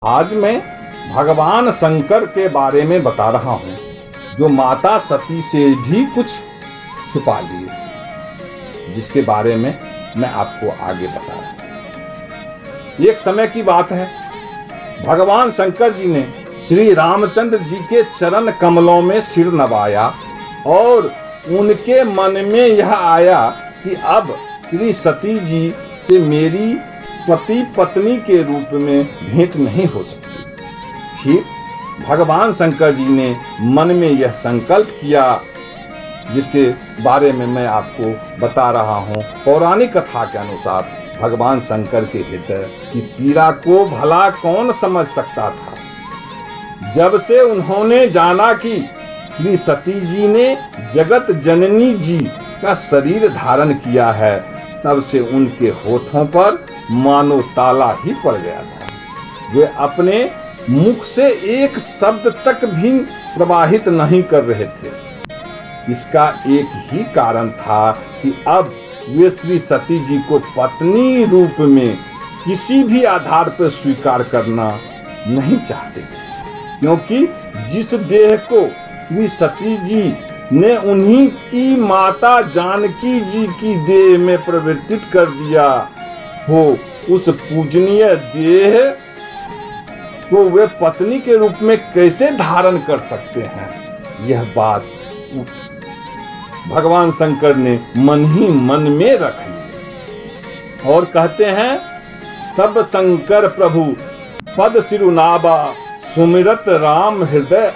आज मैं भगवान शंकर के बारे में बता रहा हूँ, जो माता सती से भी कुछ छुपा लिए, जिसके बारे में मैं आपको आगे बता रहा हूँ। एक समय की बात है, भगवान शंकर जी ने श्री रामचंद्र जी के चरण कमलों में सिर नवाया और उनके मन में यह आया कि अब श्री सती जी से मेरी पति पत्नी के रूप में भेंट नहीं हो सकती। फिर भगवान शंकर जी ने मन में यह संकल्प किया, जिसके बारे में मैं आपको बता रहा हूँ। पौराणिक कथा के अनुसार भगवान शंकर के हृदय की पीड़ा को भला कौन समझ सकता था। जब से उन्होंने जाना कि श्री सती जी ने जगत जननी जी का शरीर धारण किया है, तब से उनके होठों पर मानो ताला ही पड़ गया था। वे अपने मुख से एक शब्द तक भी प्रवाहित नहीं कर रहे थे। इसका एक ही कारण था कि अब वे श्री सती जी को पत्नी रूप में किसी भी आधार पर स्वीकार करना नहीं चाहते थे, क्योंकि जिस देह को श्री सती जी ने उन्हीं की माता जानकी जी की देह में परिवर्तित कर दिया हो, उस पूजनीय देह को वे पत्नी के रूप में कैसे धारण कर सकते हैं। यह बात भगवान शंकर ने मन ही मन में रख ली और कहते हैं, तब शंकर प्रभु पद सिरुनावा, सुमिरत राम हृदय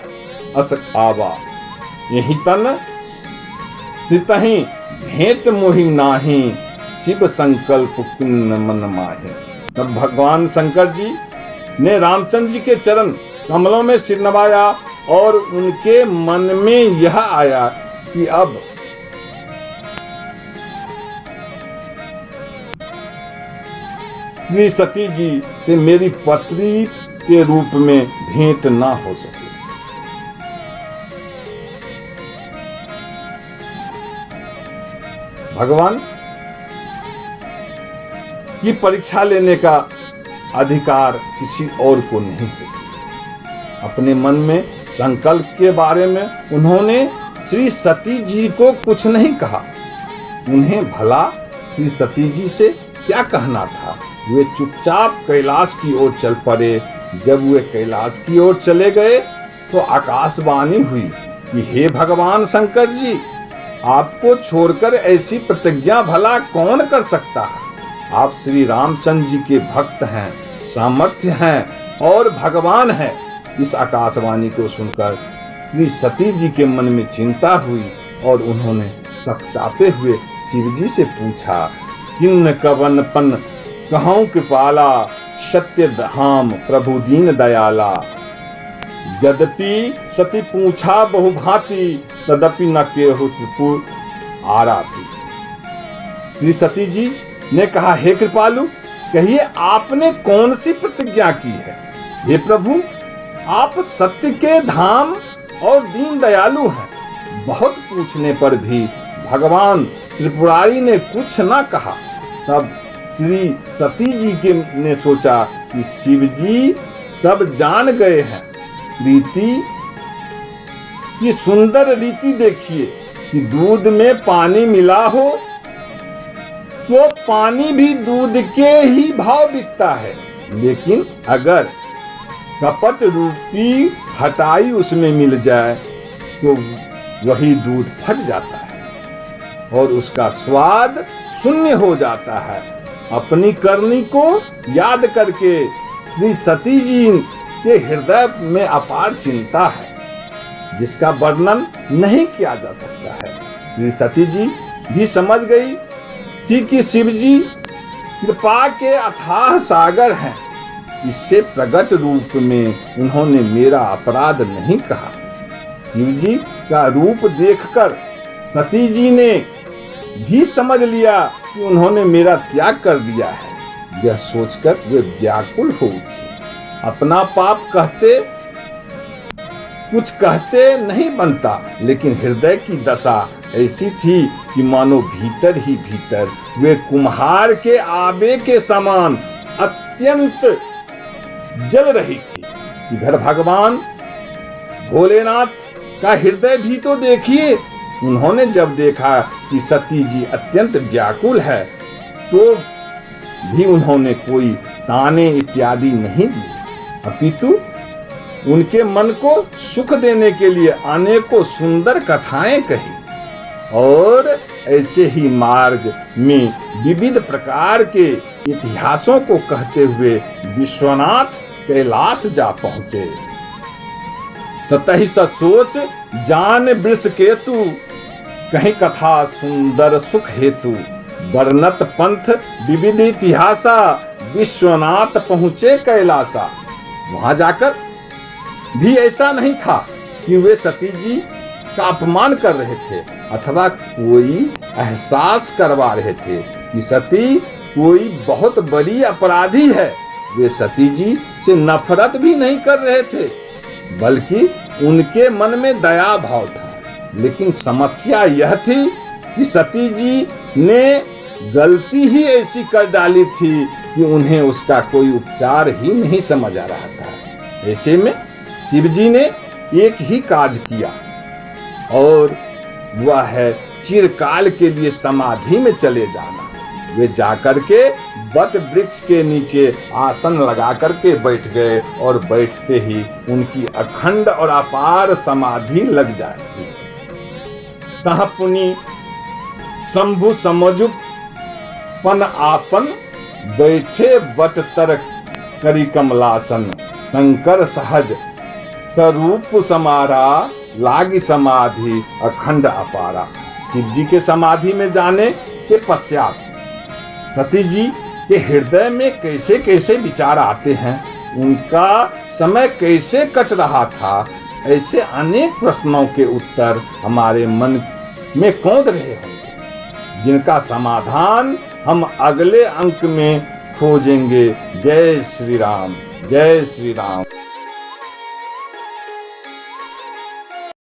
अस आवा। यही तन सितहि भेंट मोहि नाही, शिव संकल्प किन्न मन माहे। तब भगवान शंकर जी ने रामचंद्र जी के चरण कमलों में सिर नवाया और उनके मन में यह आया कि अब श्री सती जी से मेरी पत्नी के रूप में भेंट ना हो सके। भगवान की परीक्षा लेने का अधिकार किसी और को नहीं है। अपने मन में संकल्प के बारे में उन्होंने श्री सती जी को कुछ नहीं कहा। उन्हें भला श्री सती जी से क्या कहना था। वे चुपचाप कैलाश की ओर चल पड़े। जब वे कैलाश की ओर चले गए तो आकाशवाणी हुई कि हे भगवान शंकर जी, आपको छोड़कर ऐसी प्रतिज्ञा भला कौन कर सकता है। आप श्री रामचंद्र जी के भक्त हैं, सामर्थ्य हैं और भगवान हैं। इस आकाशवाणी को सुनकर श्री सती जी के मन में चिंता हुई और उन्होंने सपचाते हुए शिव जी से पूछा, किन्न कवन पन कहूँ कृपाला, सत्य धाम प्रभु दीन दयाला। यद्यपि सती पूछा बहुभांति, तदपि न केहु त्रिपुर आराती। श्री सती जी ने कहा, हे कृपालु, कहिए आपने कौन सी प्रतिज्ञा की है। हे प्रभु, आप सत्य के धाम और दीन दयालु हैं। बहुत पूछने पर भी भगवान त्रिपुरारी ने कुछ न कहा। तब श्री सती जी के ने सोचा कि शिव जी सब जान गए हैं। रीति की सुंदर रीति देखिए कि दूध में पानी मिला हो तो पानी भी दूध के ही भाव बिकता है, लेकिन अगर कपट रूपी खटाई उसमें मिल जाए तो वही दूध फट जाता है और उसका स्वाद शून्य हो जाता है। अपनी करनी को याद करके श्री सती जी के हृदय में अपार चिंता है, जिसका वर्णन नहीं किया जा सकता है। श्री सती जी भी समझ गई थी कि शिव जी कृपा के अथाह सागर हैं। इससे प्रकट रूप में उन्होंने मेरा अपराध नहीं कहा। शिव जी का रूप देखकर सती जी ने भी समझ लिया कि उन्होंने मेरा त्याग कर दिया है। यह सोचकर वे व्याकुल हो उठी। अपना पाप कुछ कहते नहीं बनता, लेकिन हृदय की दशा ऐसी थी कि मानो भीतर ही भीतर वे कुम्हार के आबे के समान अत्यंत जल रही थी। इधर भगवान भोलेनाथ का हृदय भी तो देखिए। उन्होंने जब देखा कि सती जी अत्यंत व्याकुल है तो भी उन्होंने कोई ताने इत्यादि नहीं दिए, अपितु उनके मन को सुख देने के लिए अनेकों सुंदर कथाएं कही और ऐसे ही मार्ग में विविध प्रकार के इतिहासों को कहते हुए विश्वनाथ कैलाश जा पहुंचे। सतहि सोच जान वृष केतु, कहीं कथा सुंदर सुख हेतु, वर्णत पंथ विविध इतिहासा, विश्वनाथ पहुंचे कैलासा। वहां जाकर भी ऐसा नहीं था कि वे सती जी का अपमान कर रहे थे अथवा कोई एहसास करवा रहे थे कि सती कोई बहुत बड़ी अपराधी है। वे सती जी से नफरत भी नहीं कर रहे थे, बल्कि उनके मन में दया भाव था। लेकिन समस्या यह थी कि सती जी ने गलती ही ऐसी कर डाली थी कि उन्हें उसका कोई उपचार ही नहीं समझ आ रहा था। ऐसे में शिव जी ने एक ही काज किया और वह है चिरकाल के लिए समाधि में चले जाना। वे जाकर के बट वृक्ष के नीचे आसन लगा करके बैठ गए और बैठते ही उनकी अखंड और अपार समाधि लग जाती। तह पुनि शंभु समझु पन आपन, बैठे बट तर करी कमलासन, शंकर सहज स्वरूप समारा, लागी समाधि अखंड अपारा। शिव जी के समाधि में जाने के पश्चात सती जी के हृदय में कैसे कैसे विचार आते हैं, उनका समय कैसे कट रहा था, ऐसे अनेक प्रश्नों के उत्तर हमारे मन में कौंध रहे होंगे, जिनका समाधान हम अगले अंक में खोजेंगे। जय श्री राम, जय श्री राम।